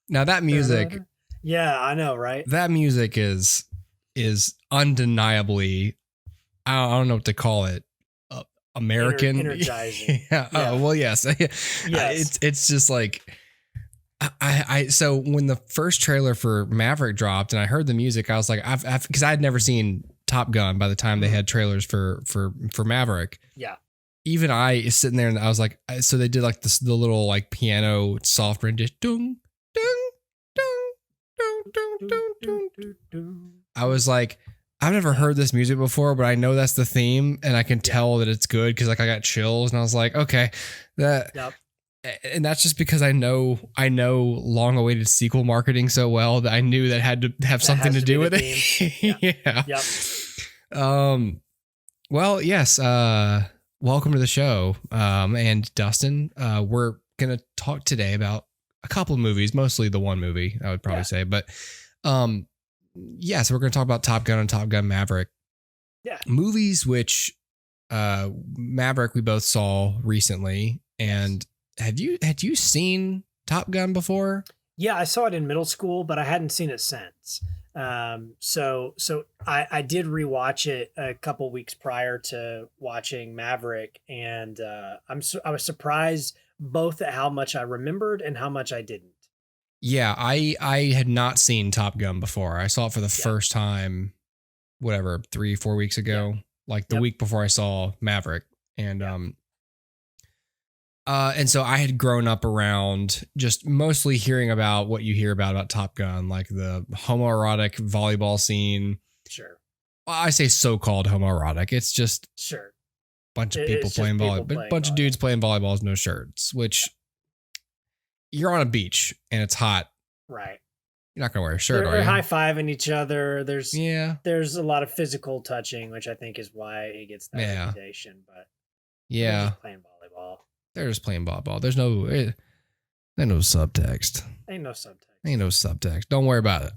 Now that music, yeah, I know, right? that music is undeniably, I don't know what to call it, American. Energizing. Yeah. Yeah. Oh, well, yes. Yes. It's just like, so when the first trailer for Maverick dropped and I heard the music, I was like, because I had never seen Top Gun by the time they had trailers for Maverick. Yeah. Even I is sitting there and I was like, so they did like the little like piano soft rendition. Dung, dung, dung, dung, dung, dung, dung. I was like, I've never heard this music before, but I know that's the theme and I can tell that it's good because like I got chills and I was like, okay, that. Yep. And that's just because I know long-awaited sequel marketing so well that I knew that had to have something to do with it. Yeah. Yep. Well, yes. Welcome to the show. And Dustin, we're gonna talk today about a couple of movies, mostly the one movie I would probably say, but so we're gonna talk about Top Gun and Top Gun Maverick. Yeah. Movies which Maverick we both saw recently, and had you seen Top Gun before? Yeah, I saw it in middle school, but I hadn't seen it since. So I did rewatch it a couple weeks prior to watching Maverick, and I was surprised both at how much I remembered and how much I didn't. Yeah, I had not seen Top Gun before. I saw it for the first time, 3-4 weeks ago, like the week before I saw Maverick, and so I had grown up around just mostly hearing about what you hear about Top Gun, like the homoerotic volleyball scene. Sure. Well, I say so-called homoerotic. It's just a bunch of people playing volleyball, but a bunch of dudes playing volleyball with no shirts, which you're on a beach and it's hot. Right. You're not going to wear a shirt, are you? They're high-fiving each other. There's a lot of physical touching, which I think is why it gets that reputation. But they're just playing volleyball. They're just playing volleyball. There's no subtext. Ain't no subtext. Ain't no subtext. Don't worry about it.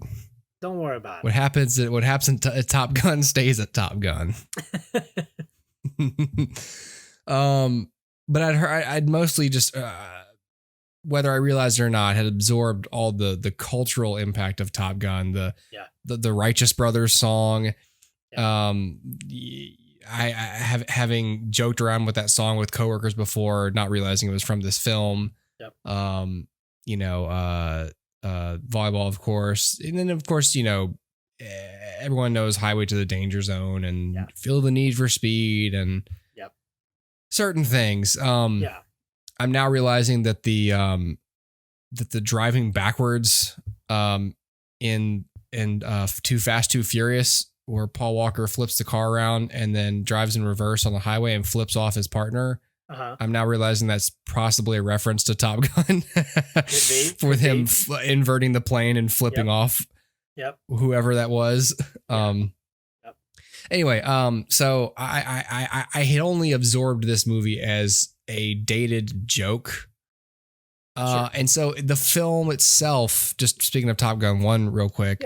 Don't worry about it. What happens at Top Gun stays at Top Gun. But I'd mostly just whether I realized it or not, had absorbed all the cultural impact of Top Gun, the Righteous Brothers song. Yeah. I have having joked around with that song with coworkers before, not realizing it was from this film. Yep. Volleyball, of course. And then of course, everyone knows Highway to the Danger Zone and Feel the Need for Speed and certain things. I'm now realizing that the driving backwards in Too Fast, Too Furious, where Paul Walker flips the car around and then drives in reverse on the highway and flips off his partner. I'm now realizing that's possibly a reference to Top Gun with him inverting the plane and flipping off whoever that was. Anyway, so I had only absorbed this movie as a dated joke. And so the film itself, just speaking of Top Gun 1 real quick,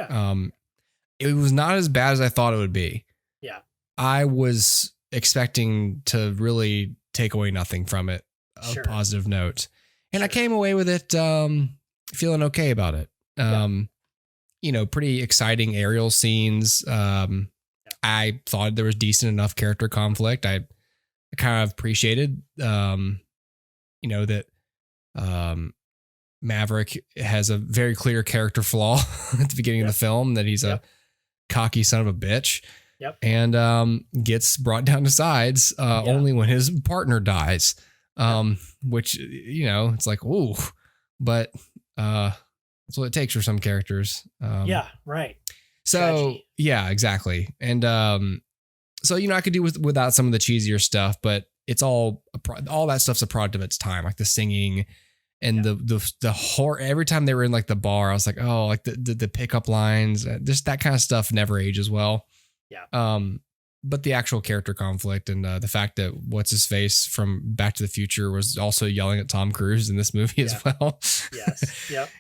it was not as bad as I thought it would be. Yeah. I was expecting to really take away nothing from it, a positive note. And I came away with it feeling okay about it. Pretty exciting aerial scenes. I thought there was decent enough character conflict. I kind of appreciated, that Maverick has a very clear character flaw at the beginning of the film, that he's a cocky son of a bitch. And gets brought down to sides only when his partner dies, which, it's like, ooh, but that's what it takes for some characters. Right. So, tragedy. Yeah, exactly. And so, I could do without some of the cheesier stuff, but it's all that stuff's a product of its time, like the singing and the horror. Every time they were in like the bar, I was like, oh, like the pickup lines, just that kind of stuff never ages well. Yeah. But the actual character conflict and the fact that what's his face from Back to the Future was also yelling at Tom Cruise in this movie as well. Yes. Yep.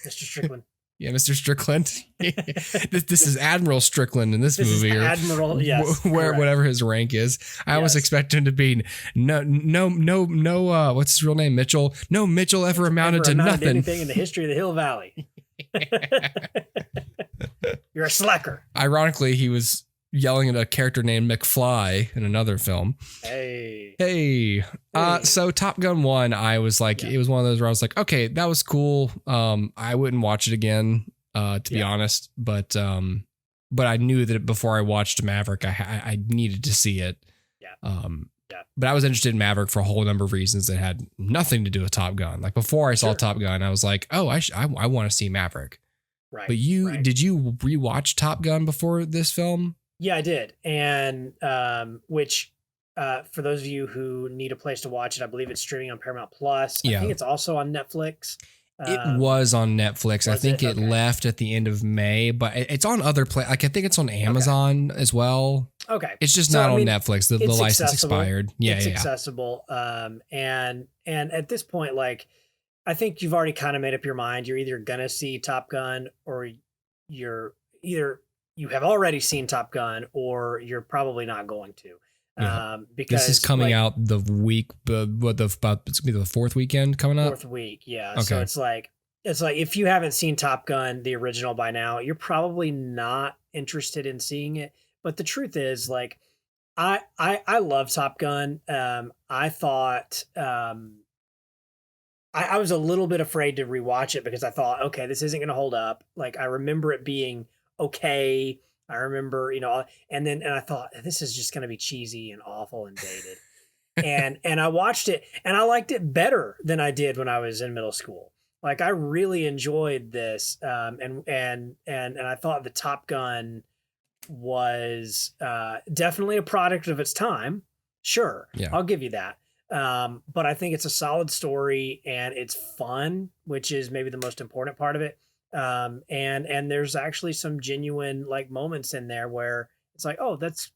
Mr. Strickland. Yeah, Mr. Strickland. This is Admiral Strickland in this movie, or Admiral, yes, whatever his rank is. I always expect him to be no. What's his real name? Mitchell. No, Mitchell ever amounted to nothing. Anything in the history of the Hill Valley. You're a slacker. Ironically, he was yelling at a character named McFly in another film. Hey. So Top Gun 1, I was like, it was one of those where I was like, okay, that was cool. I wouldn't watch it again, to be honest, but I knew that before I watched Maverick, I needed to see it. But I was interested in Maverick for a whole number of reasons that had nothing to do with Top Gun. Like before I saw Top Gun, I was like, oh, I want to see Maverick. Right. But did you rewatch Top Gun before this film? Yeah, I did. And which for those of you who need a place to watch it, I believe it's streaming on Paramount Plus. I think it's also on Netflix. It was on Netflix. I think it left at the end of May, but it's on other like I think it's on Amazon as well. Okay. It's just not on Netflix. The license expired. Yeah, it's accessible. And at this point, like, I think you've already kind of made up your mind. You're either gonna see Top Gun, or you have already seen Top Gun, or you're probably not going to. Because this is coming out the week, it's gonna be the fourth weekend coming up. Fourth week, yeah. Okay. So it's like if you haven't seen Top Gun, the original, by now, you're probably not interested in seeing it. But the truth is, like, I love Top Gun. I thought I was a little bit afraid to rewatch it because I thought, okay, this isn't going to hold up. Like, I remember it being okay. I remember, and I thought, this is just going to be cheesy and awful and dated. and I watched it, and I liked it better than I did when I was in middle school. Like, I really enjoyed this. And I thought the Top Gun was definitely a product of its time. Sure. Yeah. I'll give you that. But I think it's a solid story, and it's fun, which is maybe the most important part of it. And there's actually some genuine, like, moments in there where it's like, oh, that's,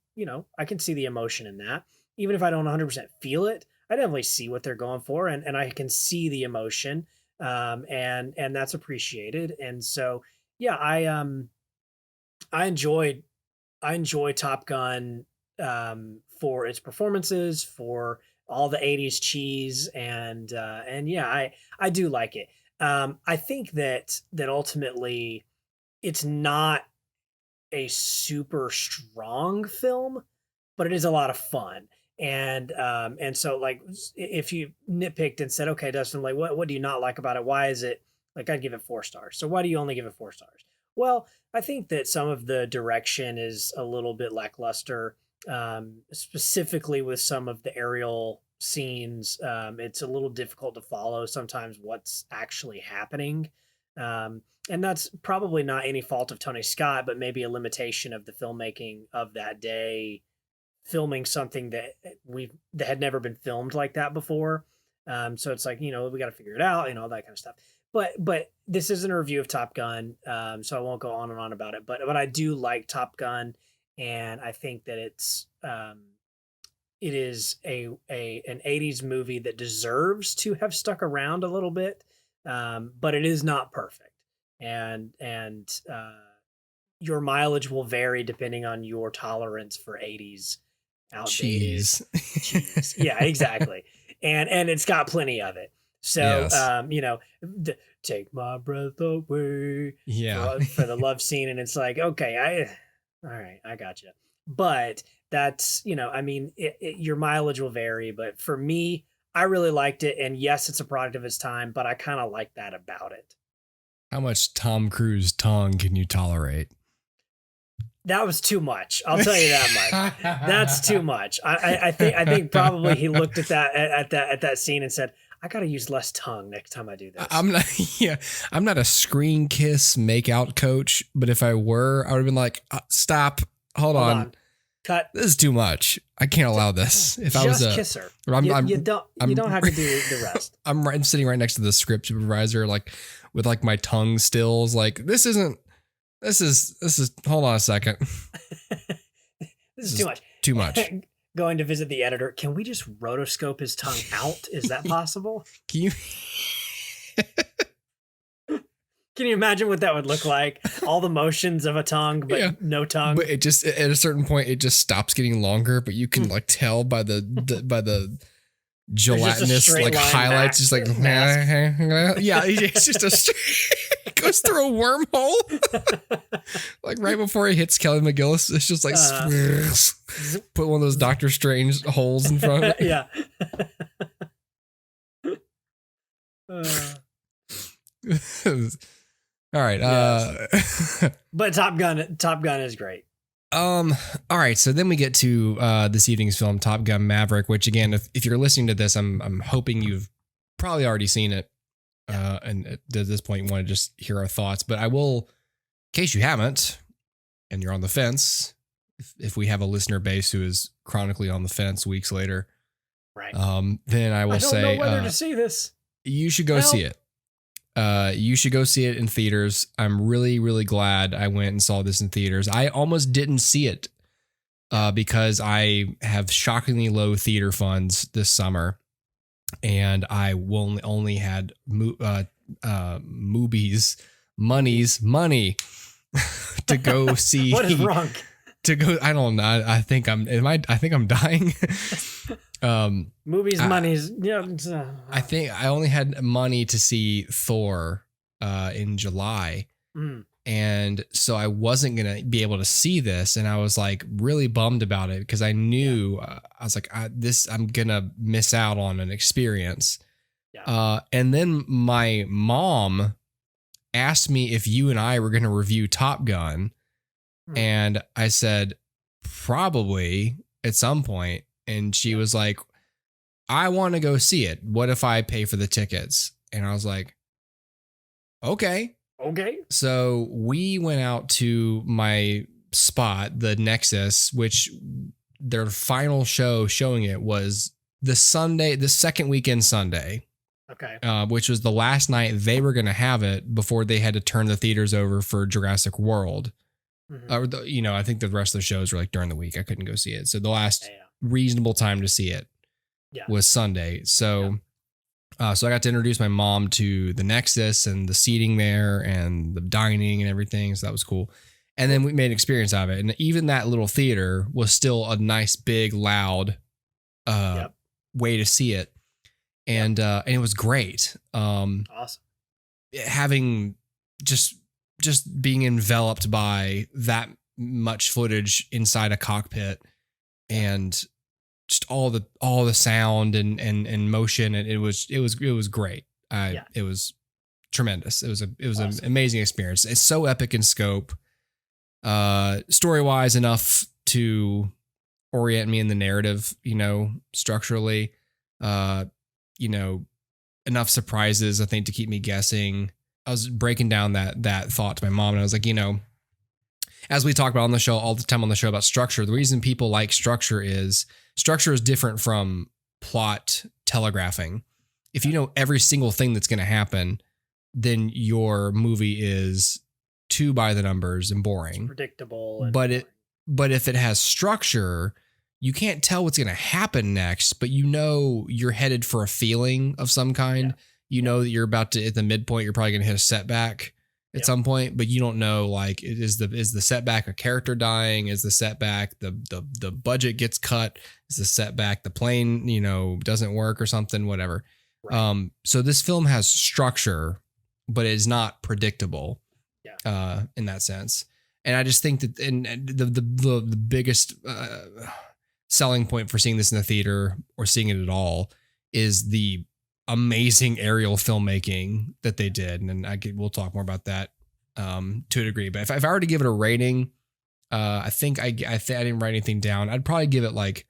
I can see the emotion in that. Even if I don't 100% feel it, I definitely see what they're going for, and I can see the emotion. And that's appreciated. And so, yeah, I enjoy Top Gun, for its performances, for all the 80s cheese, and yeah, I do like it. I think that ultimately it's not a super strong film, but it is a lot of fun. And so, like, if you nitpicked and said, okay, Dustin, like, what do you not like about it? Why is it, like, I'd give it 4 stars. So why do you only give it 4 stars? Well, I think that some of the direction is a little bit lackluster, specifically with some of the aerial scenes. It's a little difficult to follow sometimes what's actually happening. And that's probably not any fault of Tony Scott, but maybe a limitation of the filmmaking of that day, filming something that had never been filmed like that before. So it's like, we got to figure it out and all that kind of stuff. But this isn't a review of Top Gun, so I won't go on and on about it. But I do like Top Gun, and I think that it is an 80s movie that deserves to have stuck around a little bit, but it is not perfect. And your mileage will vary depending on your tolerance for 80s outdated cheese. Yeah, exactly. And it's got plenty of it. So, yes. Take my breath away. Yeah. For the love scene. And it's like, okay, all right, I got you. But that's, your mileage will vary. But for me, I really liked it. And yes, it's a product of its time, but I kind of like that about it. How much Tom Cruise tongue can you tolerate? That was too much. I'll tell you that much. That's too much. I think probably he looked at that scene and said, I got to use less tongue next time I do this. I'm not a screen kiss make out coach, but if I were, I would have been like, stop, hold on. Cut. This is too much. I can't allow this. If I was a kisser, you don't have to do the rest. I'm sitting right next to the script supervisor, like with like my tongue stills, like this is hold on a second. This is too much. Too much. Going to visit the editor. Can we just rotoscope his tongue out? Is that possible? Can you? Can you imagine what that would look like? All the motions of a tongue, but no tongue. But it just at a certain point it just stops getting longer, but you can like tell by the gelatinous like highlights, just like yeah, it's just it goes through a wormhole. Like right before it hits Kelly McGillis, it's just like put one of those Doctor Strange holes in front of it. Yeah. All right. But Top Gun is great. All right. So then we get to this evening's film, Top Gun Maverick, which again, if you're listening to this, I'm hoping you've probably already seen it. And at this point, you want to just hear our thoughts. But I will, in case you haven't, and you're on the fence, if we have a listener base who is chronically on the fence weeks later, right? Then I will say, I don't know whether to see this. You should go see it. You should go see it in theaters. I'm really, really glad I went and saw this in theaters. I almost didn't see it because I have shockingly low theater funds this summer, and I only had money to go see. What is wrong? To go, I don't know. I think I'm dying. Money's. Yeah. I think I only had money to see Thor in July. And so I wasn't going to be able to see this. And I was like really bummed about it because I knew I was like, I'm going to miss out on an experience. Yeah. And then my mom asked me if you and I were going to review Top Gun. And I said, probably at some point. And she was like, I want to go see it. What if I pay for the tickets? And I was like, okay. So we went out to my spot, the Nexus, which their final show showing it was the second weekend Sunday. Okay. Which was the last night they were going to have it before they had to turn the theaters over for Jurassic World. I think the rest of the shows were like during the week. I couldn't go see it. So the last reasonable time to see it was Sunday. So, so I got to introduce my mom to the Nexus and the seating there and the dining and everything. So that was cool. And then we made an experience out of it. And even that little theater was still a nice, big, loud way to see it. And it was great. Awesome. Having just being enveloped by that much footage inside a cockpit and just all the sound and motion, and it was great. It was tremendous. It was awesome. An amazing experience. It's so epic in scope, story-wise enough to orient me in the narrative, structurally, enough surprises, I think, to keep me guessing. I was breaking down that thought to my mom, and I was like, as we talk about on the show all the time on the show about structure, the reason people like structure is different from plot telegraphing. If you know every single thing that's going to happen, then your movie is too by the numbers and boring. It's predictable. But if it has structure, you can't tell what's going to happen next, but you're headed for a feeling of some kind. You know that you're about to, at the midpoint, you're probably going to hit a setback at some point, but you don't know, like, is the setback a character dying? Is the setback the budget gets cut? Is the setback the plane, doesn't work or something, whatever. Right. So this film has structure, but it is not predictable in that sense. And I just think that the biggest selling point for seeing this in the theater or seeing it at all is the amazing aerial filmmaking that they did. And we'll talk more about that to a degree. But if I were to give it a rating, I think I didn't write anything down. I'd probably give it like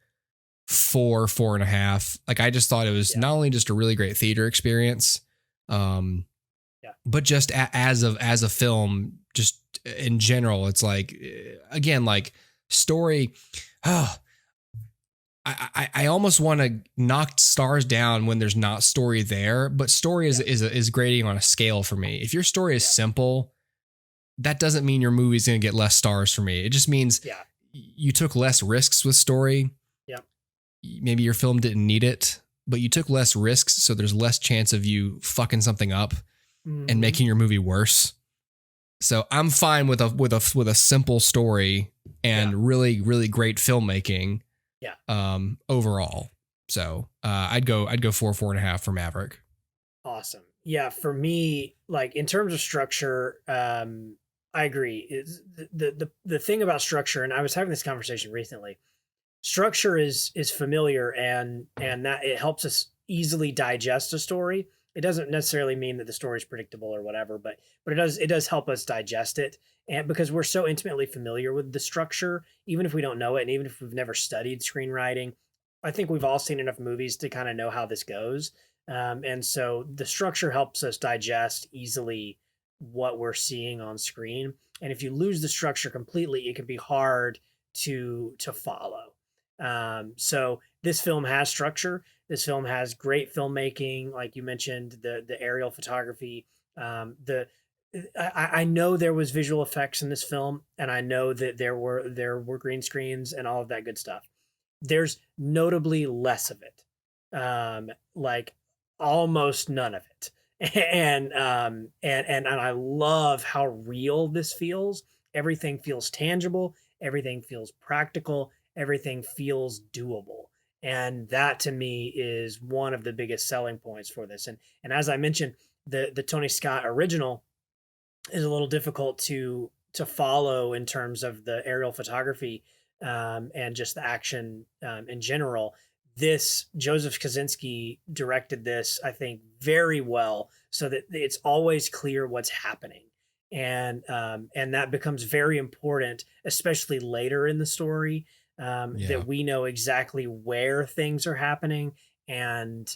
4.5. Like, I just thought it was not only just a really great theater experience, but just as a film, just in general, it's like, again, like story. I almost want to knock stars down when there's not story there, but story is grading on a scale for me. If your story is simple, that doesn't mean your movie's going to get less stars for me. It just means you took less risks with story. Yeah. Maybe your film didn't need it, but you took less risks, so there's less chance of you fucking something up and making your movie worse. So I'm fine with a simple story and really, really great filmmaking. Yeah. Overall. So I'd go 4.5 for Maverick. Awesome. Yeah, for me, like in terms of structure, I agree. Is the thing about structure, and I was having this conversation recently. Structure is familiar, and that it helps us easily digest a story. It doesn't necessarily mean that the story is predictable or whatever, but it does help us digest it, and because we're so intimately familiar with the structure, even if we don't know it, and even if we've never studied screenwriting, I think we've all seen enough movies to kind of know how this goes. And so the structure helps us digest easily what we're seeing on screen. And if you lose the structure completely, it can be hard to follow. So this film has structure. This film has great filmmaking, like you mentioned, the aerial photography. The I know there was visual effects in this film, and I know that there were green screens and all of that good stuff. There's notably less of it, like almost none of it. And I love how real this feels. Everything feels tangible. Everything feels practical. Everything feels doable. And that to me is one of the biggest selling points for this. And as I mentioned, the Tony Scott original is a little difficult to follow in terms of the aerial photography, and just the action, in general. This Joseph Kosinski directed this, I think, very well, so that it's always clear what's happening, and that becomes very important, especially later in the story, Yeah. that we know exactly where things are happening and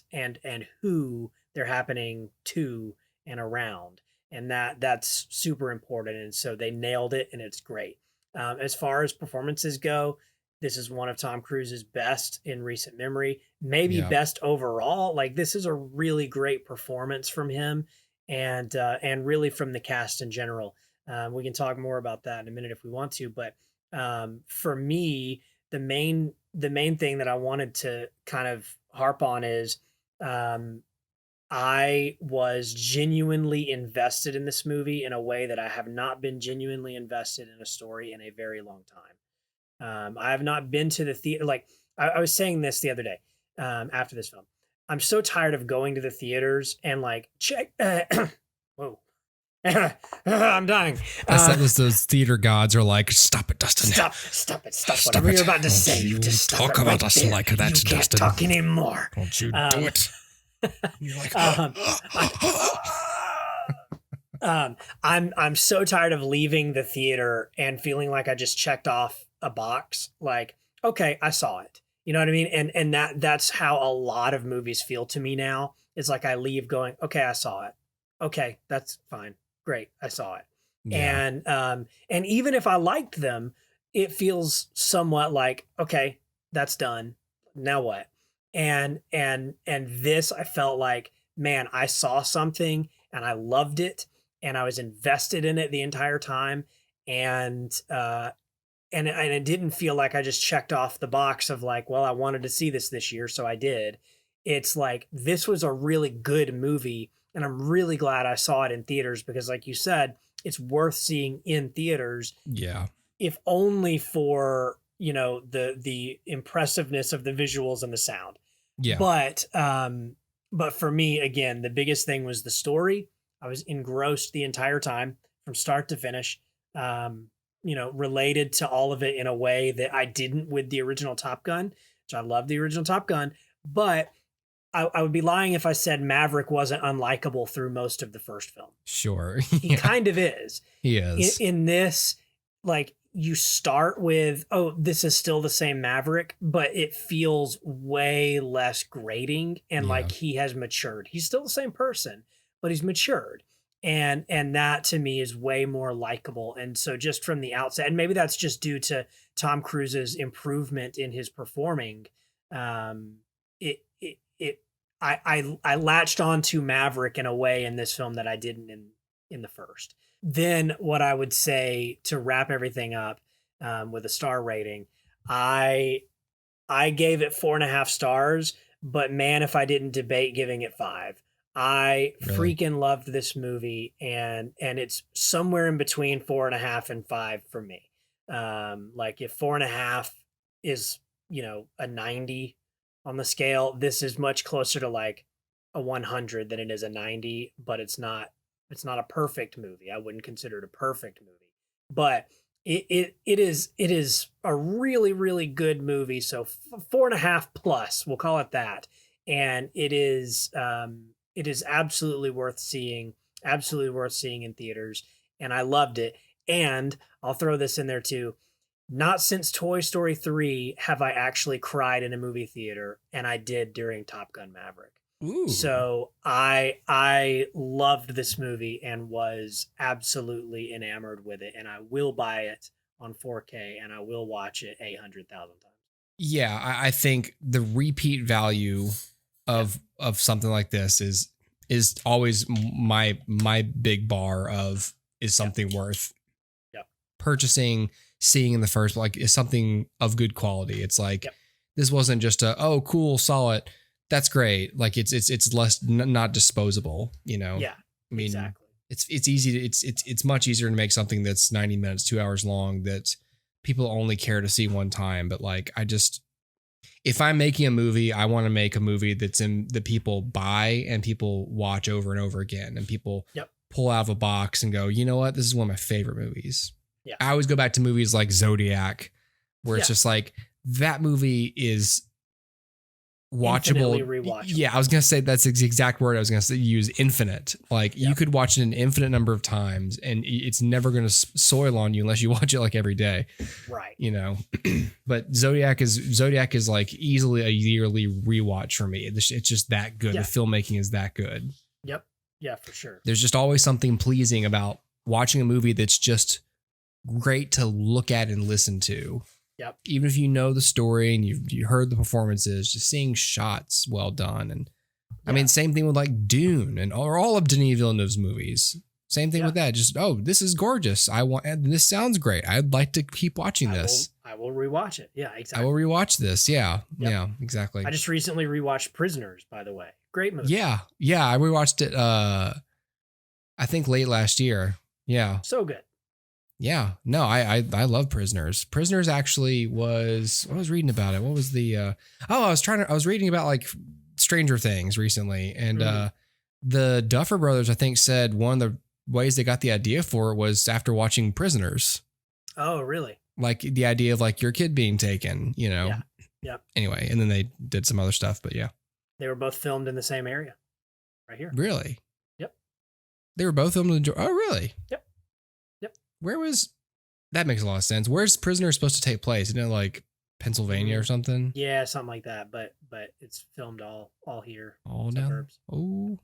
who they're happening to and around, and that's super important. And so they nailed it, and it's great. As far as performances go, this is one of Tom Cruise's best in recent memory, maybe Yeah. best overall. Like this is a really great performance from him, and really from the cast in general. We can talk more about that in a minute if we want to, but for me, the main thing that I wanted to kind of harp on is, um, I was genuinely invested in this movie in a way that I have not been genuinely invested in a story in a very long time. I have not been to the theater. Like I was saying this the other day, after this film. I'm so tired of going to the theaters and like check. Whoa. I'm dying. That was those theater gods are like, stop it, Dustin. Stop it. Stop whatever you're about to say. You just talk about us like that, you Dustin. Can't talk anymore. Don't you do it. You're like, I'm so tired of leaving the theater and feeling like I just checked off a box. Like, okay, I saw it. You know what I mean? And that's how a lot of movies feel to me now. It's like I leave going, okay, I saw it. Okay, that's fine. Great, I saw it. yeah. And even if I liked them, it feels somewhat like, okay, that's done. Now what? And this, I felt like, man, I saw something and I loved it and I was invested in it the entire time. And it didn't feel like I just checked off the box of like, well, I wanted to see this year, so I did. It's like this was a really good movie, and I'm really glad I saw it in theaters because, like you said, it's worth seeing in theaters, Yeah. if only for the impressiveness of the visuals and the sound. Yeah. But for me, again, the biggest thing was the story. I was engrossed the entire time from start to finish. Related to all of it in a way that I didn't with the original Top Gun, which I love the original Top Gun, but I would be lying if I said Maverick wasn't unlikable through most of the first film. Sure. He kind of is. He is. In this, like you start with, oh, this is still the same Maverick, but it feels way less grating and like he has matured. He's still the same person, but he's matured. And that to me is way more likable. And so just from the outset, and maybe that's just due to Tom Cruise's improvement in his performing, it it it I latched on to Maverick in a way in this film that I didn't in the first. Then what I would say to wrap everything up, with a star rating, I gave it 4.5 stars, but man, if I didn't debate giving it 5. I Really? freaking loved this movie, and it's somewhere in between 4.5 and 5 for me. Like if 4.5 is, a 90 on the scale, this is much closer to like a 100 than it is a 90, but it's not a perfect movie. I wouldn't consider it a perfect movie, but it is a really, really good movie. So 4.5 plus, we'll call it that. And it is absolutely worth seeing in theaters. And I loved it. And I'll throw this in there too. Not since Toy Story 3 have I actually cried in a movie theater, and I did during Top Gun Maverick. Ooh. So I loved this movie and was absolutely enamored with it, and I will buy it on 4K and I will watch it 800,000 times. Yeah, I think the repeat value of something like this is always my big bar of is something worth purchasing, seeing in the first, like is something of good quality. It's like this wasn't just a cool, saw it, that's great. Like it's less not disposable, Yeah, I mean, exactly. it's easy to it's much easier to make something that's 90 minutes, 2 hours long that people only care to see one time. But like if I'm making a movie, I want to make a movie that people buy and people watch over and over again, and people pull out of a box and go, you know what, this is one of my favorite movies. Yeah. I always go back to movies like Zodiac, where it's just like that movie is watchable. Infinitely rewatchable. Yeah, I was gonna say that's the exact word I was gonna use. Infinite. Like you could watch it an infinite number of times, and it's never gonna soil on you unless you watch it like every day. Right. But Zodiac is like easily a yearly rewatch for me. It's just that good. Yeah. The filmmaking is that good. Yep. Yeah, for sure. There's just always something pleasing about watching a movie that's just great to look at and listen to. Yep. Even if you know the story and you heard the performances, just seeing shots well done. And I mean, same thing with like Dune or all of Denis Villeneuve's movies. Same thing with that. Just, this is gorgeous. This sounds great. I'd like to keep watching this. I will rewatch it. Yeah, exactly. I will rewatch this. Yeah. Yep. Yeah, exactly. I just recently rewatched Prisoners, by the way. Great movie. Yeah. Yeah. I rewatched it, I think late last year. Yeah. So good. Yeah, no, I love Prisoners. Prisoners actually was, I was reading about it. What was the, I was reading about like Stranger Things recently. And the Duffer Brothers, I think, said one of the ways they got the idea for it was after watching Prisoners. Oh, really? Like the idea of like your kid being taken, Yeah. Yep. Anyway, and then they did some other stuff, but yeah. They were both filmed in the same area. Right here. Really? Yep. They were both filmed in Georgia. Oh, really? Yep. Where was that? Makes a lot of sense. Where's Prisoner supposed to take place? Isn't it like Pennsylvania or something? Yeah, something like that. But it's filmed all here. All suburbs. down. Oh.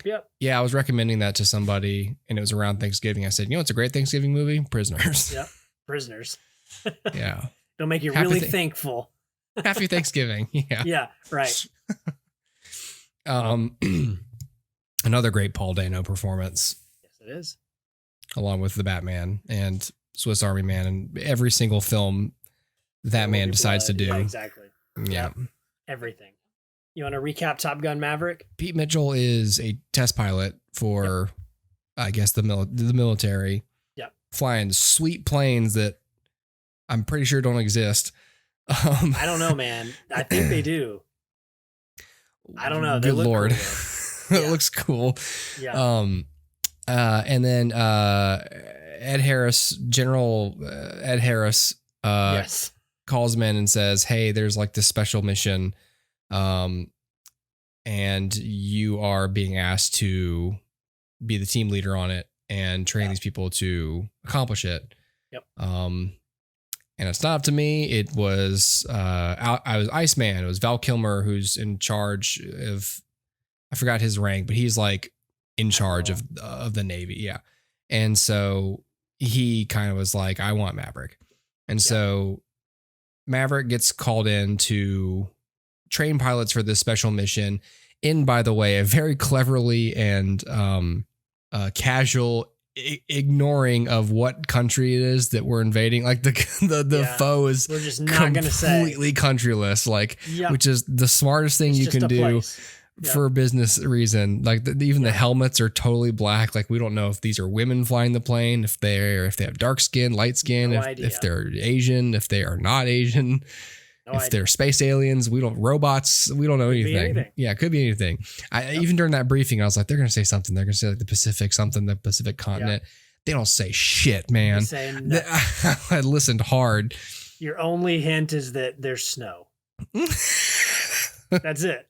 Yep. Yeah, I was recommending that to somebody, and it was around Thanksgiving. I said, it's a great Thanksgiving movie, Prisoners. Yep. Prisoners. Yeah. It'll make you really thankful. Happy Thanksgiving. Yeah. Yeah. Right. Another great Paul Dano performance. Yes, it is. Along with the Batman and Swiss Army Man and every single film that man decides to do. Yeah, exactly. Yeah. Everything. You want to recap Top Gun Maverick? Pete Mitchell is a test pilot for, I guess, the military. Yep. Flying sweet planes that I'm pretty sure don't exist. I don't know, man. I think they do. I don't know. They Good look Lord. Cool. It looks cool. Yeah. And then Ed Harris, General Ed Harris, yes, calls him in and says, "Hey, there's like this special mission, and you are being asked to be the team leader on it and train these people to accomplish it." Yep. And it's not up to me. It was I was Iceman. It was Val Kilmer who's in charge of. I forgot his rank, but he's like in charge of the Navy. Yeah. And so he kind of was like, I want Maverick. And so Maverick gets called in to train pilots for this special mission in, by the way, a very cleverly and casual ignoring of what country it is that we're invading. Like the foe is we're just not going to say completely countryless, like, which is the smartest thing you can do. for a business reason. Like even the helmets are totally black. Like we don't know if these are women flying the plane, if they have dark skin, light skin, if they're Asian, if they are not Asian, if they're space aliens. Robots. We don't know anything. Yeah, it could be anything. Even during that briefing, I was like, they're going to say something. They're going to say like the Pacific continent. Yep. They don't say shit, man. I listened hard. Your only hint is that there's snow. That's it.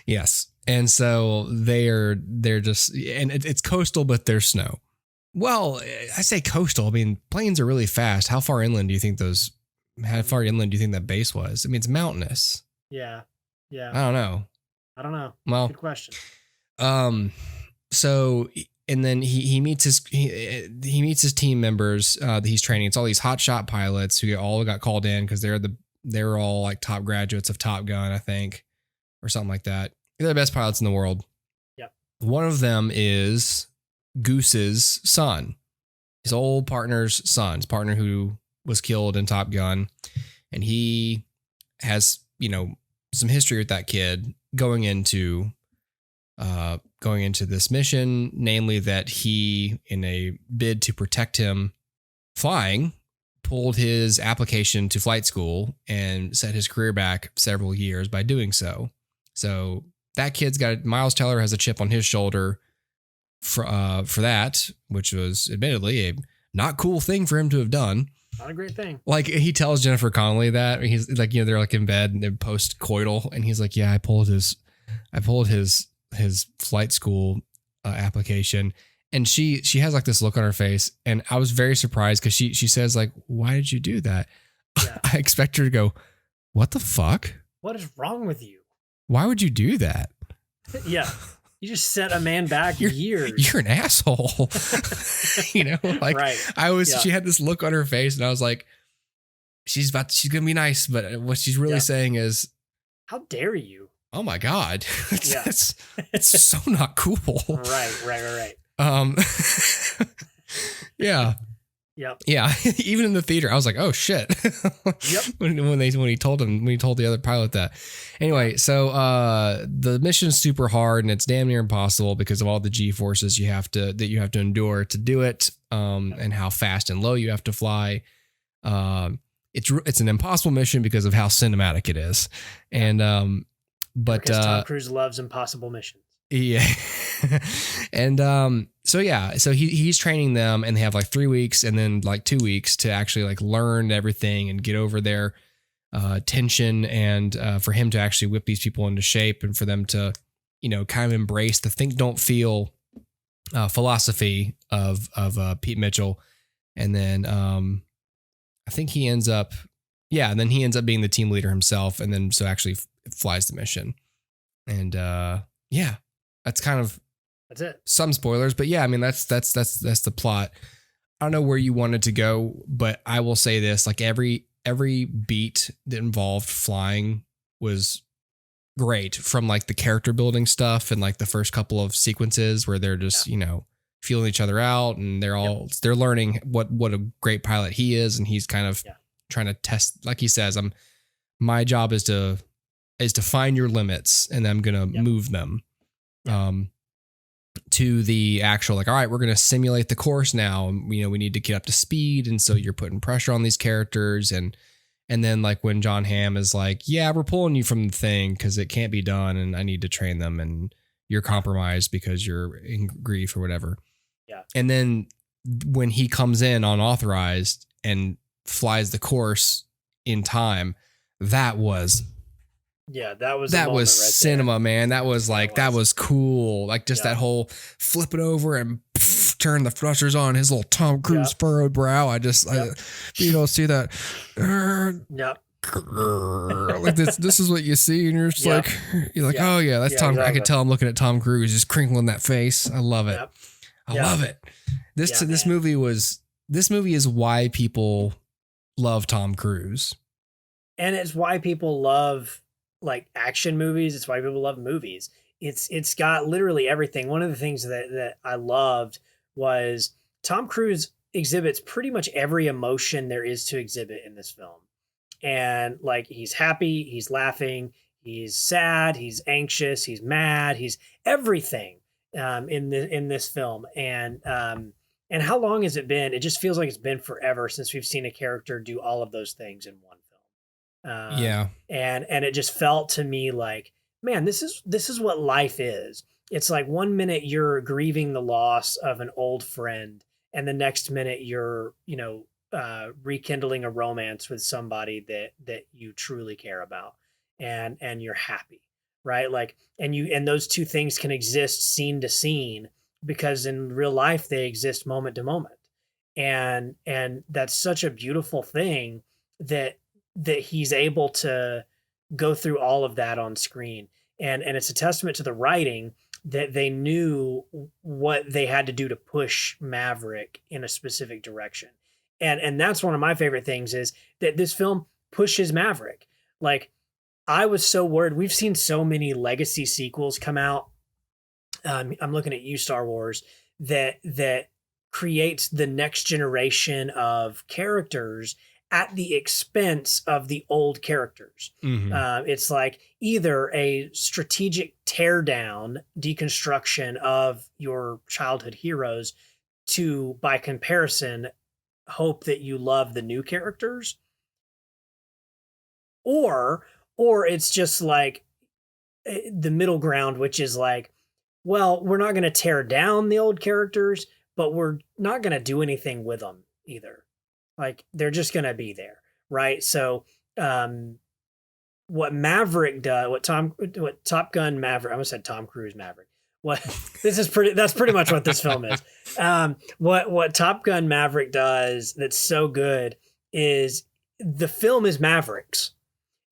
Yes. And so they're just, and it's coastal, but there's snow. Well, I say coastal. I mean, planes are really fast. How far inland do you think that base was? I mean, it's mountainous. Yeah. Yeah. I don't know. Well, good question. So, and then he meets his team members that he's training. It's all these hotshot pilots who all got called in because they're all like top graduates of Top Gun, I think, or something like that. They're the best pilots in the world. Yep. One of them is Goose's son, his old partner's son, his partner who was killed in Top Gun. And he has, some history with that kid going into this mission, namely that he, in a bid to protect him flying, pulled his application to flight school and set his career back several years by doing so. So that kid's Miles Teller has a chip on his shoulder for that, which was admittedly a not cool thing for him to have done. Not a great thing. Like he tells Jennifer Connelly that he's like, they're like in bed and they're post coital, and he's like, yeah, I pulled his flight school application. And she has like this look on her face, and I was very surprised because she says like, why did you do that? Yeah. I expect her to go, what the fuck? What is wrong with you? Why would you do that? Yeah. You just set a man back years. You're an asshole. Right. She had this look on her face, and I was like, she's going to be nice. But what she's really saying is, how dare you? Oh my God. It's so not cool. Right. Yeah. Yep. Yeah. Even in the theater, I was like, oh shit. Yep. when he told the other pilot that. Anyway, so the mission's super hard, and it's damn near impossible because of all the G forces you have to endure to do it, and how fast and low you have to fly. It's an impossible mission because of how cinematic it is. And but because Tom Cruise loves impossible missions. Yeah. And so he's training them, and they have like 3 weeks and then like 2 weeks to actually like learn everything and get over their tension, and for him to actually whip these people into shape, and for them to, kind of embrace the think, don't feel philosophy of Pete Mitchell. And then I think he ends up being the team leader himself, and then so actually flies the mission. And that's it. Some spoilers, but yeah, I mean that's the plot. I don't know where you wanted to go, but I will say this: like every beat that involved flying was great, from like the character building stuff and like the first couple of sequences where they're just feeling each other out, and they're learning what a great pilot he is, and he's kind of trying to test, like he says, my job is to find your limits, and I'm gonna move them. To the actual, like, all right, we're going to simulate the course now. We need to get up to speed. And so you're putting pressure on these characters. And then like when John Hamm is like, yeah, we're pulling you from the thing because it can't be done, and I need to train them, and you're compromised because you're in grief or whatever. Yeah. And then when he comes in unauthorized and flies the course in time, that was cinema, man. That was like, that was cool. Like just that whole flip it over and turn the thrusters on, his little Tom Cruise furrowed brow. I you don't see that. Like this is what you see, and you're just oh yeah, that's Tom. Exactly. I could tell I'm looking at Tom Cruise just crinkling that face. I love it. I love it. This movie is why people love Tom Cruise. And it's why people love like action movies. It's why people love movies. It's got literally everything. One of the things that I loved was Tom Cruise exhibits pretty much every emotion there is to exhibit in this film. And like, he's happy, he's laughing, He's sad, he's anxious, he's mad, he's everything in this film. And how long has it been? It just feels like it's been forever since we've seen a character do all of those things in one film. Yeah. And it just felt to me like, man, this is what life is. It's like one minute you're grieving the loss of an old friend, and the next minute you're, rekindling a romance with somebody that you truly care about, and you're happy, right? Like, and those two things can exist scene to scene, because in real life they exist moment to moment. And that's such a beautiful thing that he's able to go through all of that on screen. And it's a testament to the writing that they knew what they had to do to push Maverick in a specific direction. And that's one of my favorite things, is that this film pushes Maverick. Like, I was so worried. We've seen so many legacy sequels come out. I'm looking at you, Star Wars, that creates the next generation of characters at the expense of the old characters. Mm-hmm. It's like either a strategic teardown, deconstruction of your childhood heroes to, by comparison, hope that you love the new characters, or it's just like the middle ground, which is like, well, we're not going to tear down the old characters, but we're not going to do anything with them either. Like, they're just going to be there, right? So what Maverick does, what Top Gun Maverick, I almost said Tom Cruise Maverick. That's pretty much what this film is. What Top Gun Maverick does that's so good is the film is Mavericks.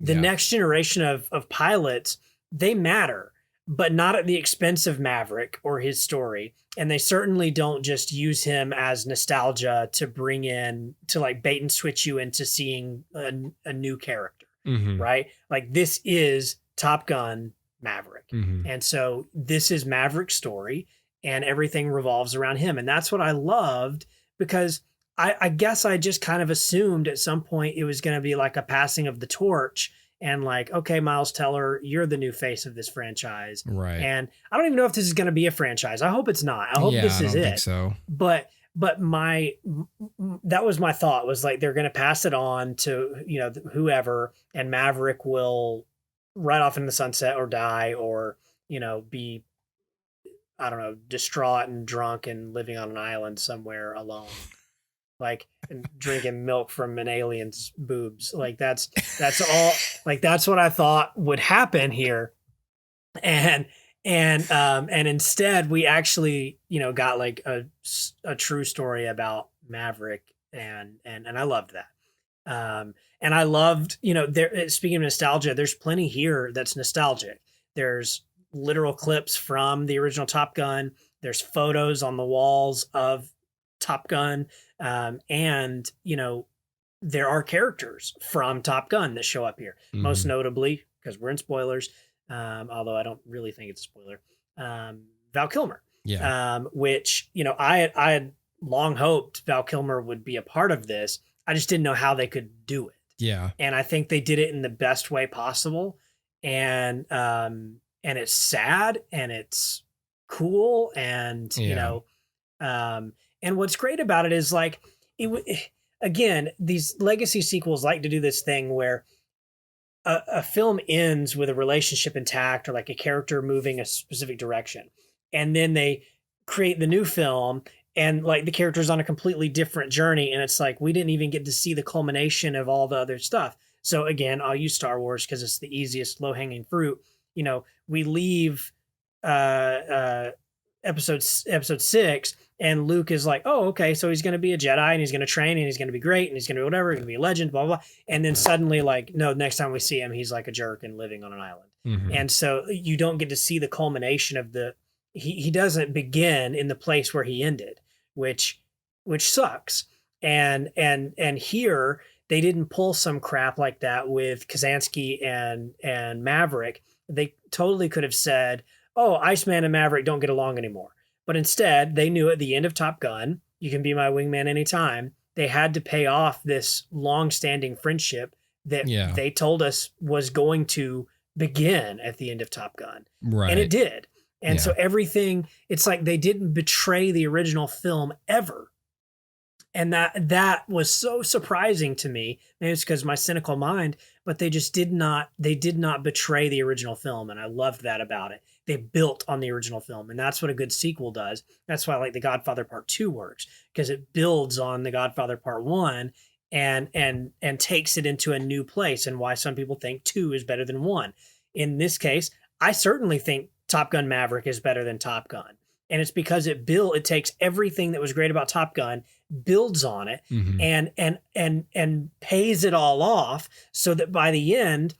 The next generation of pilots, they matter, but not at the expense of Maverick or his story. And they certainly don't just use him as nostalgia to bring in, to like bait and switch you into seeing a new character, right? Like, this is Top Gun Maverick. And so this is Maverick's story, and everything revolves around him. And that's what I loved, because I guess I just kind of assumed at some point it was going to be like a passing of the torch, and like, okay, Miles Teller, you're the new face of this franchise. Right. And I don't even know if this is going to be a franchise. I hope it's not. I hope this is it. I don't think so. But that was my thought, was like, they're going to pass it on to, whoever, and Maverick will ride off in the sunset or die, or, be, I don't know, distraught and drunk and living on an island somewhere alone. Like, and drinking milk from an alien's boobs. Like, that's all, like, that's what I thought would happen here. And instead we actually, got like a true story about Maverick, and I loved that. And I loved, speaking of nostalgia, there's plenty here that's nostalgic. There's literal clips from the original Top Gun. There's photos on the walls of Top Gun. And there are characters from Top Gun that show up here, most notably, because we're in spoilers, although I don't really think it's a spoiler, Val Kilmer. Which, I had long hoped Val Kilmer would be a part of this. I just didn't know how they could do it. Yeah. And I think they did it in the best way possible. And it's sad, and it's cool, and and what's great about it is, like, again, these legacy sequels like to do this thing where a film ends with a relationship intact, or like a character moving a specific direction, and then they create the new film, and like the character's on a completely different journey, and it's like, we didn't even get to see the culmination of all the other stuff. So again, I'll use Star Wars because it's the easiest low-hanging fruit. We leave episode 6, and Luke is like, oh, okay, so he's going to be a Jedi, and he's going to train, and he's going to be great, and he's going to be whatever, he's going to be a legend, blah, blah, blah. And then suddenly, like, no, next time we see him, he's like a jerk and living on an island. And so you don't get to see the culmination of he doesn't begin in the place where he ended, which sucks. And here they didn't pull some crap like that with Kazansky and Maverick. They totally could have said, oh, Iceman and Maverick don't get along anymore. But instead, they knew at the end of Top Gun, you can be my wingman anytime. They had to pay off this long-standing friendship that they told us was going to begin at the end of Top Gun. Right. And it did. And Yeah. so everything, it's like they didn't betray the original film ever. And that was so surprising to me. Maybe it's because my cynical mind, but they did not betray the original film. And I loved that about it. They built on the original film. And that's what a good sequel does. That's why like The Godfather Part 2 works, because it builds on The Godfather Part 1 and takes it into a new place, and why some people think 2 is better than 1. In this case, I certainly think Top Gun Maverick is better than Top Gun. And it's because it takes everything that was great about Top Gun, builds on it, and pays it all off, so that by the end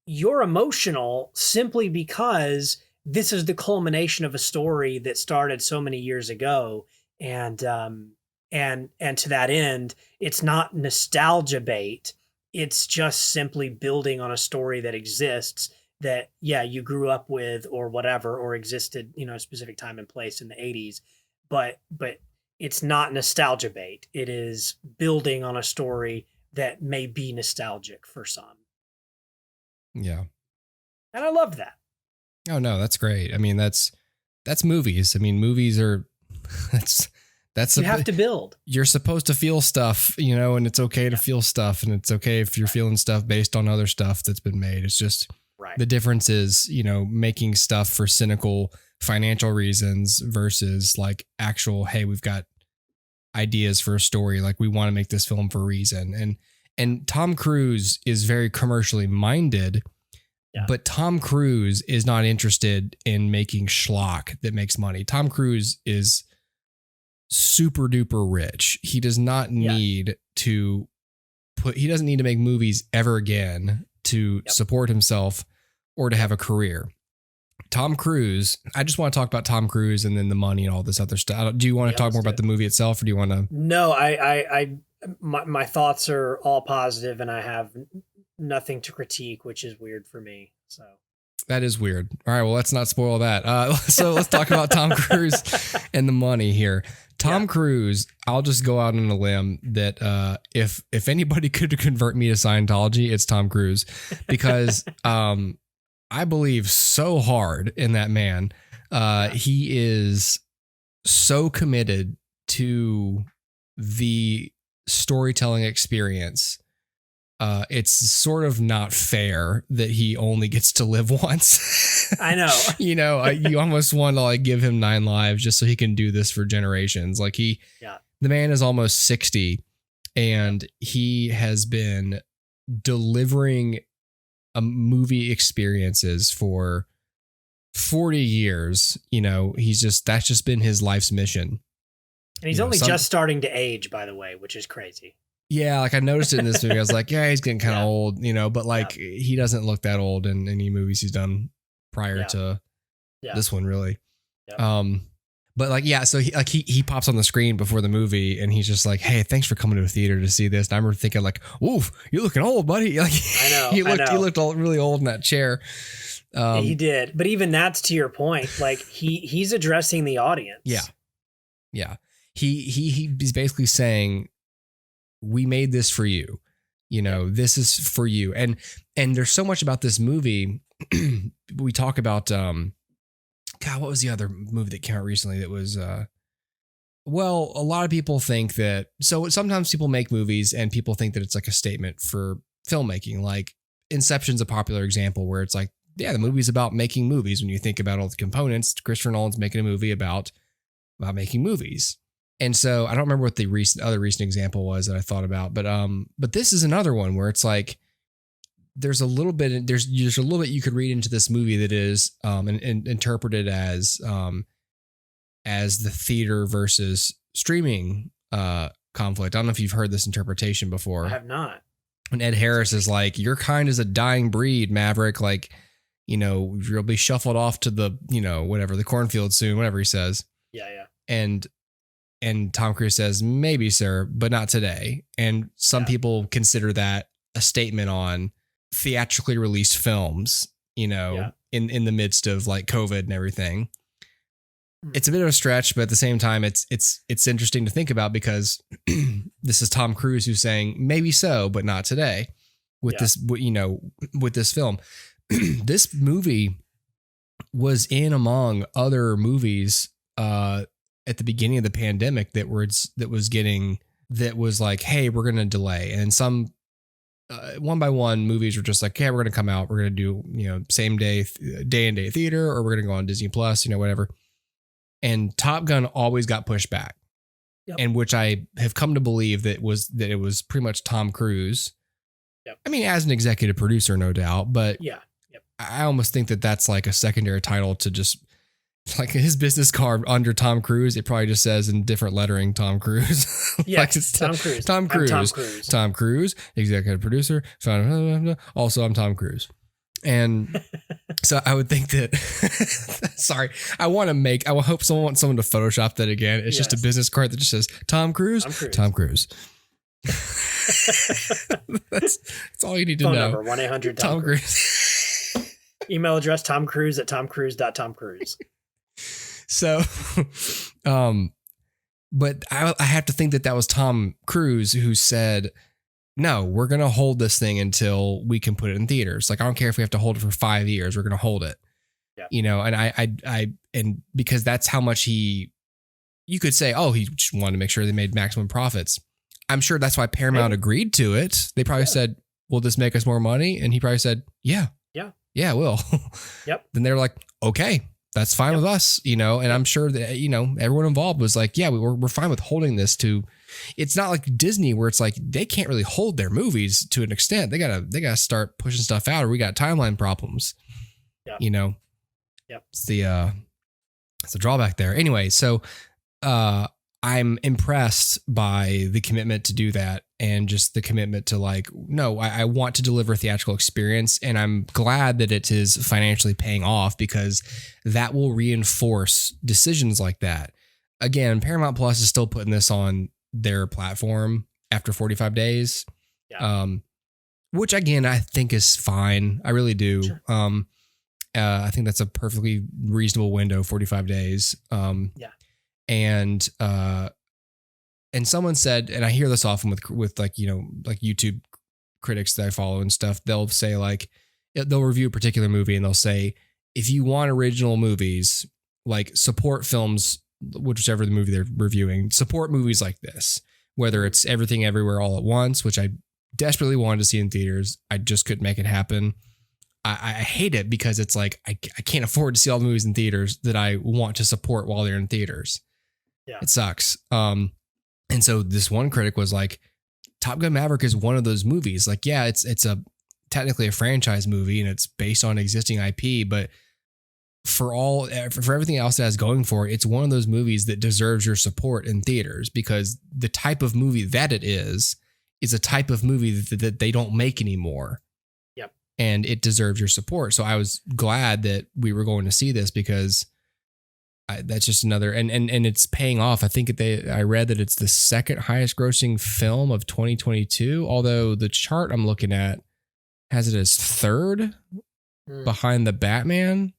you're emotional simply because this is the culmination of a story that started so many years ago. And to that end, it's not nostalgia bait. It's just simply building on a story that exists, that, yeah, you grew up with or whatever, or existed, a specific time and place in the 80s. But it's not nostalgia bait. It is building on a story that may be nostalgic for some. Yeah. And I love that. Oh no, that's great. I mean, that's movies. I mean, movies are you have to build. You're supposed to feel stuff, and it's okay to feel stuff, and it's okay if you're feeling stuff based on other stuff that's been made. It's just the difference is, making stuff for cynical financial reasons versus like actual, hey, we've got ideas for a story. Like we want to make this film for a reason. And Tom Cruise is very commercially minded, but Tom Cruise is not interested in making schlock that makes money. Tom Cruise is super duper rich. He does not need to he doesn't need to make movies ever again to support himself or to have a career. Tom Cruise, I just want to talk about Tom Cruise and then the money and all this other stuff. Do you want to talk more about the movie itself, or do you want to? No, my thoughts are all positive, and I have nothing to critique, which is weird for me. So that is weird. All right, well, let's not spoil that. So let's talk about Tom Cruise and the money here. Tom Cruise, I'll just go out on a limb that if anybody could convert me to Scientology, it's Tom Cruise, because I believe so hard in that man. He is so committed to the storytelling experience. It's sort of not fair that he only gets to live once. I know. You almost want to like give him 9 lives just so he can do this for generations. Like the man is almost 60 and he has been delivering movie experiences for 40 years. That's just been his life's mission. And he's only just starting to age, by the way, which is crazy. Yeah, like I noticed it in this movie. I was like, yeah, he's getting kind of old, but like he doesn't look that old in any movies he's done prior to this one, really. Yeah. But like, so he pops on the screen before the movie and he's just like, hey, thanks for coming to a theater to see this. And I remember thinking like, oof, you're looking old, buddy. Like, I know. He looked really old in that chair. He did. But even that's to your point. Like he's addressing the audience. Yeah. Yeah. He's basically saying, we made this for you. This is for you. And there's so much about this movie. We talk about, God, what was the other movie that came out recently that was, well, a lot of people think that, so sometimes people make movies and people think that it's like a statement for filmmaking. Like Inception's a popular example where it's like, yeah, the movie's about making movies. When you think about all the components, Christopher Nolan's making a movie about making movies. And so I don't remember what the other recent example was that I thought about, but this is another one where it's like there's a little bit you could read into this movie that is and interpreted as the theater versus streaming conflict. I don't know if you've heard this interpretation before. I have not. And Ed Harris is like, your kind is a dying breed, Maverick. Like, you'll be shuffled off to the whatever, the cornfield soon, whatever he says. Yeah. And Tom Cruise says, maybe, sir, but not today. And some people consider that a statement on theatrically released films, in the midst of like COVID and everything. It's a bit of a stretch, but at the same time, it's interesting to think about because this is Tom Cruise who's saying maybe so, but not today with this, with this film. this movie was in among other movies at the beginning of the pandemic that was like, hey, we're going to delay. And some one by one movies were just like, hey, we're going to come out. We're going to do, same day and day theater, or we're going to go on Disney Plus, whatever. And Top Gun always got pushed back. Yep. And which I have come to believe that it was pretty much Tom Cruise. Yep. I mean, as an executive producer, no doubt, but yeah. Yep. I almost think that that's like a secondary title to just like his business card under Tom Cruise. It probably just says in different lettering, Tom Cruise. Yeah, like it's Tom Cruise. Tom Cruise. I'm Tom Cruise. Tom Cruise, executive producer. Also, I'm Tom Cruise. And so I would think that, sorry, I hope someone wants someone to Photoshop that again. It's just a business card that just says Tom Cruise. Tom Cruise. That's all you need to Phone know. Number 1-800 Tom Cruise. Email address tomcruise@tomcruise.tomcruise. So, but I have to think that was Tom Cruise who said, no, we're going to hold this thing until we can put it in theaters. Like, I don't care if we have to hold it for 5 years, we're going to hold it. Yeah. And and because that's how much you could say, oh, he just wanted to make sure they made maximum profits. I'm sure that's why Paramount agreed to it. They probably said, will this make us more money? And he probably said, yeah, it will. Yep. Then they're like, okay, that's fine with us, and I'm sure that, everyone involved was like, yeah, we're fine with holding this to, it's not like Disney where it's like, they can't really hold their movies to an extent. They gotta start pushing stuff out or we got timeline problems, Yep. It's the drawback there. Anyway, so, I'm impressed by the commitment to do that and just the commitment to like, no, I want to deliver a theatrical experience. And I'm glad that it is financially paying off because that will reinforce decisions like that. Again, Paramount Plus is still putting this on their platform after 45 days, which again, I think is fine. I really do. Sure. I think that's a perfectly reasonable window, 45 days. And someone said, and I hear this often with like, like YouTube critics that I follow and stuff, they'll say like, they'll review a particular movie and they'll say, if you want original movies, like support films, whichever the movie they're reviewing, support movies like this, whether it's Everything Everywhere All at Once, which I desperately wanted to see in theaters. I just couldn't make it happen. I hate it because it's like, I can't afford to see all the movies in theaters that I want to support while they're in theaters. Yeah. It sucks. And so this one critic was like, Top Gun Maverick is one of those movies. Like, yeah, it's technically a franchise movie and it's based on existing IP, but for everything else it has going for it, it's one of those movies that deserves your support in theaters because the type of movie that it is a type of movie that they don't make anymore. Yep. And it deserves your support. So I was glad that we were going to see this because that's just another, and it's paying off. I think I read that it's the second highest grossing film of 2022, although the chart I'm looking at has it as third behind the Batman.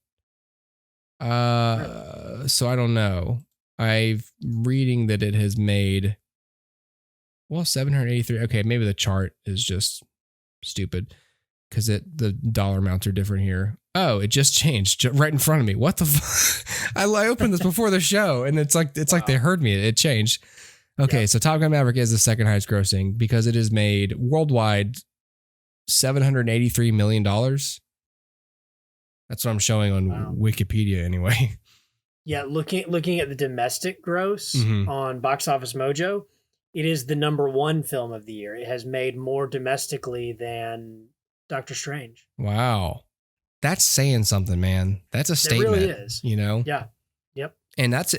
So I don't know. I'm reading that it has made, 783. Okay, maybe the chart is just stupid because the dollar amounts are different here. Oh, it just changed right in front of me. What the fuck? I opened this before the show and it's like they heard me. It changed. Okay, so Top Gun Maverick is the second highest grossing because it has made worldwide $783 million. That's what I'm showing on Wikipedia anyway. Yeah, looking at the domestic gross on Box Office Mojo, it is the number one film of the year. It has made more domestically than Doctor Strange. Wow. That's saying something, man. That's a statement. It really is. Yeah. Yep. And that's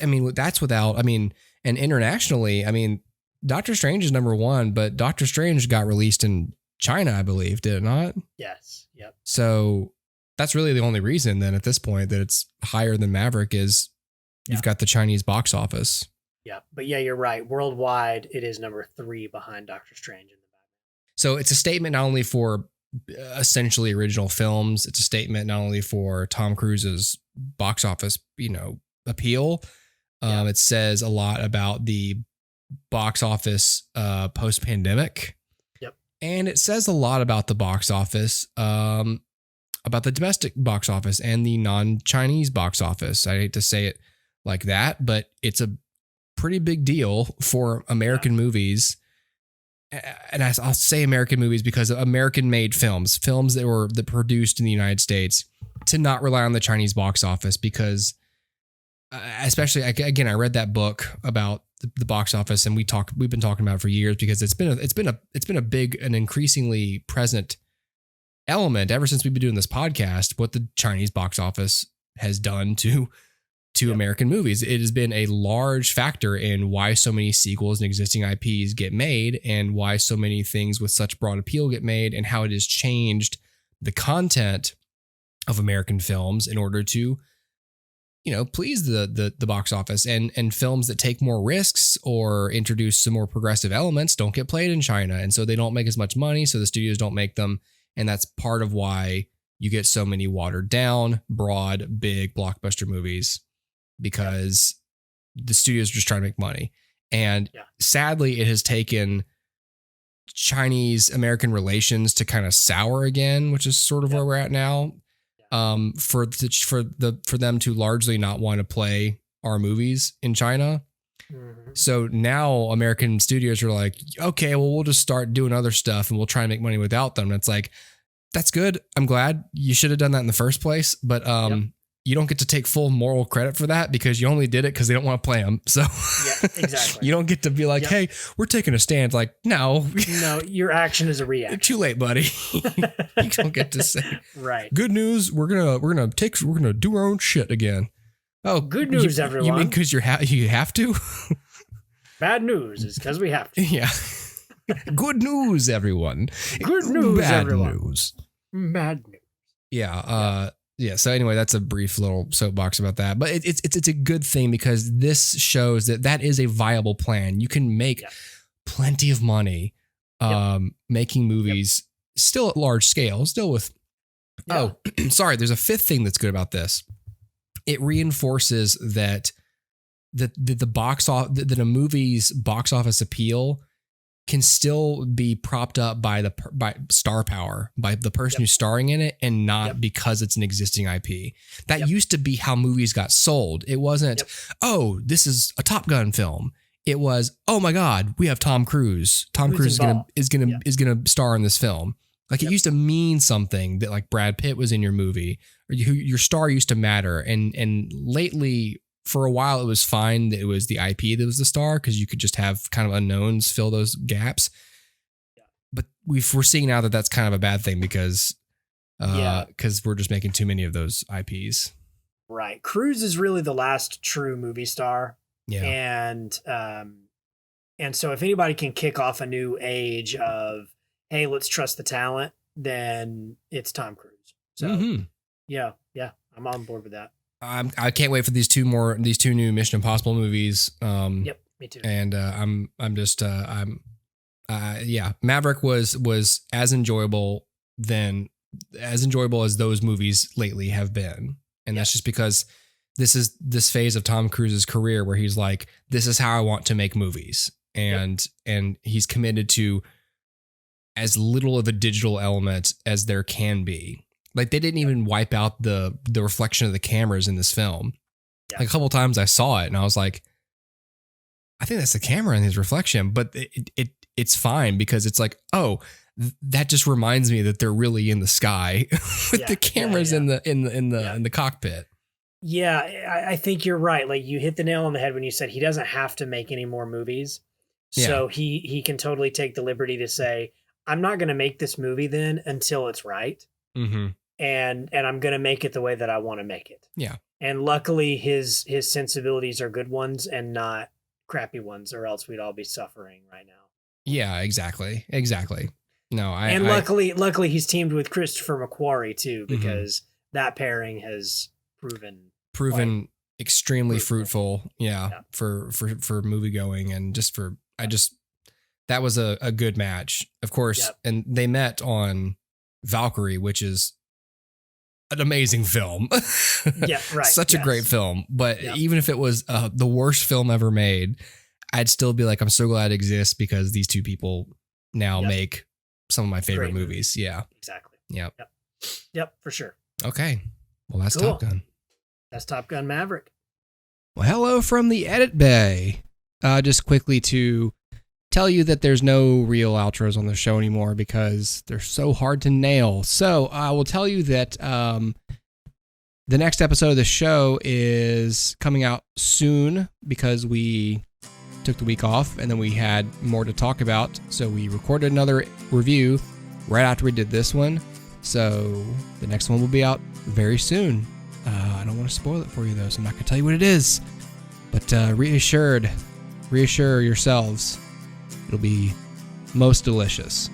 without, and internationally, Doctor Strange is number one, but Doctor Strange got released in China, I believe, did it not? Yes. Yep. So that's really the only reason then at this point that it's higher than Maverick is you've got the Chinese box office. Yeah. But yeah, you're right. Worldwide, it is number 3 behind Doctor Strange. So it's a statement not only for essentially original films. It's a statement not only for Tom Cruise's box office, appeal. It says a lot about the box office post-pandemic. Yep. And it says a lot about the box office the domestic box office and the non-Chinese box office. I hate to say it like that, but it's a pretty big deal for American movies. And I'll say American movies because American-made films that produced in the United States, to not rely on the Chinese box office, because especially again, I read that book about the box office, and we've been talking about it for years, because it's been a big and increasingly present element ever since we've been doing this podcast, what the Chinese box office has done to American movies. It has been a large factor in why so many sequels and existing IPs get made, and why so many things with such broad appeal get made, and how it has changed the content of American films in order to, please the box office, and films that take more risks or introduce some more progressive elements don't get played in China. And so they don't make as much money. So the studios don't make them. And that's part of why you get so many watered down, broad, big blockbuster movies, because the studios are just trying to make money. And sadly, it has taken Chinese American relations to kind of sour again, which is sort of where we're at now. For them to largely not want to play our movies in China. Mm-hmm. So now American studios are like, okay, well, we'll just start doing other stuff and we'll try and make money without them. And it's like, that's good. I'm glad. You should have done that in the first place. But you don't get to take full moral credit for that, because you only did it because they don't want to play them. So exactly. You don't get to be like, hey, we're taking a stand. Like, no, your action is a reaction. Too late, buddy. You don't get to say, right. Good news. We're gonna do our own shit again. Oh, good news, everyone. You mean because you have to? Bad news is because we have to. Yeah. Good news, everyone. Good news, Bad everyone. news. Bad news. Yeah. Yeah. So anyway, that's a brief little soapbox about that, but it's a good thing, because this shows that is a viable plan. You can make plenty of money, making movies still at large scale, still with. Oh, sorry. There's a fifth thing that's good about this. It reinforces that that a movie's box office appeal can still be propped up by star power, by the person who's starring in it, and not because it's an existing IP. That used to be how movies got sold. It wasn't, oh, this is a Top Gun film. It was, oh my God, we have Tom Cruise. Tom Cruise is gonna star in this film. Like it used to mean something, that like Brad Pitt was in your movie, or your star used to matter. And lately, for a while, it was fine that it was the IP that was the star, because you could just have kind of unknowns fill those gaps. But we're seeing now that that's kind of a bad thing, because we're just making too many of those IPs. Right. Cruise is really the last true movie star. Yeah. And so if anybody can kick off a new age of, hey, let's trust the talent, then it's Tom Cruise. So yeah, I'm on board with that. I can't wait for these two new Mission Impossible movies. Yep, me too. And Maverick was as enjoyable as those movies lately have been. And that's just because this is this phase of Tom Cruise's career where he's like, this is how I want to make movies. And he's committed to as little of a digital element as there can be. Like they didn't even wipe out the reflection of the cameras in this film. Like a couple of times I saw it and I was like, I think that's the camera in his reflection, but it's fine, because it's like, oh, that just reminds me that they're really in the sky with the cameras in the cockpit. Yeah, I think you're right. Like you hit the nail on the head when you said he doesn't have to make any more movies. So he can totally take the liberty to say, I'm not going to make this movie then until it's right. Mm-hmm. And I'm going to make it the way that I want to make it. Yeah. And luckily his sensibilities are good ones and not crappy ones, or else we'd all be suffering right now. Yeah, exactly. No, luckily he's teamed with Christopher McQuarrie too, because that pairing has proven extremely fruitful. For movie going, and that was a good match, of course. And they met on Valkyrie, which is an amazing film. Such a great film. But even if it was the worst film ever made, I'd still be like, I'm so glad it exists, because these two people now make some of my favorite movies. Yeah, exactly. Yep. Yep, for sure. Okay. Well, that's Cool. Top Gun. That's Top Gun Maverick. Well, hello from the edit bay. Just quickly to tell you that there's no real outros on the show anymore because they're so hard to nail. So I will tell you that the next episode of the show is coming out soon because we took the week off and then we had more to talk about. So we recorded another review right after we did this one. So the next one will be out very soon. I don't want to spoil it for you though, so I'm not going to tell you what it is. But reassure yourselves, it'll be most delicious.